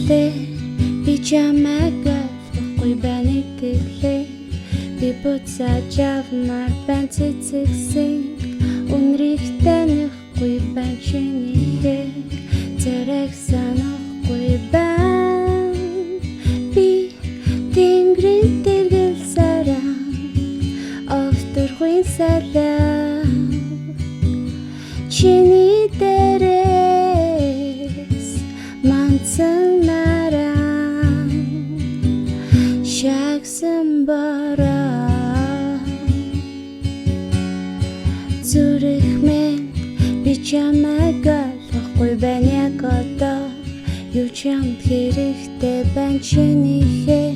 гэлээ би чамайг ойлгохгүй байна гэлээ би буцааж авмаар байна цэцэгсэн үнэрийг танихгүй байна чинийхээ зэрэг санахгүй байна би тэнгэрийн тэргэл сараа овтөрхөн салаа чиний дээрээс манцан нараа шагсан бараа зүрх минь би чамайг ойлгохгүй байна яг одоо юу ч юмд хэрэгтэй байна чинийхээ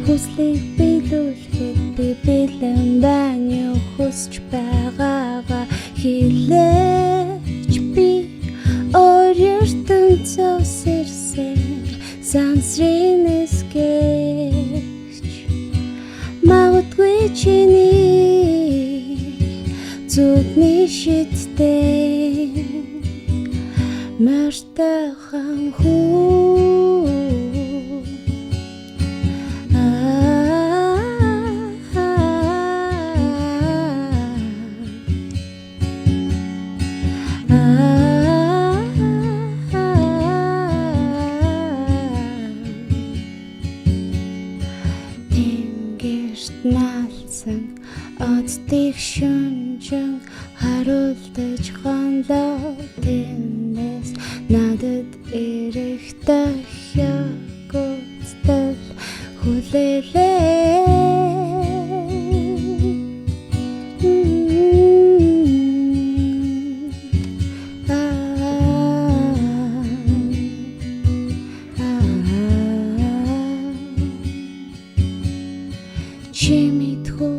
хүслийг биелүүлэхэд би бэлэн байна юу хүсч байгаагаа хэлээч би өөр ертөнцөөс ирсэн сансрын эсгэж магадгүй чиний зүдний шидтэй мартахан хүү тэнгэрт наалсан оддыг шүнжин харуулдаж гонлоо тэндээс надад ирэх дахиад гутал хүлээлээ чи мэдхүү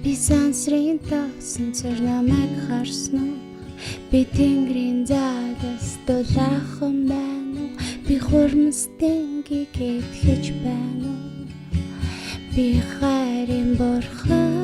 би сансрын тасан цэр намайг харсан уу би тэнгэрийн залаас дулаахан байна уу би хурмстын гигэд хийж байна уу би хайрын бурхан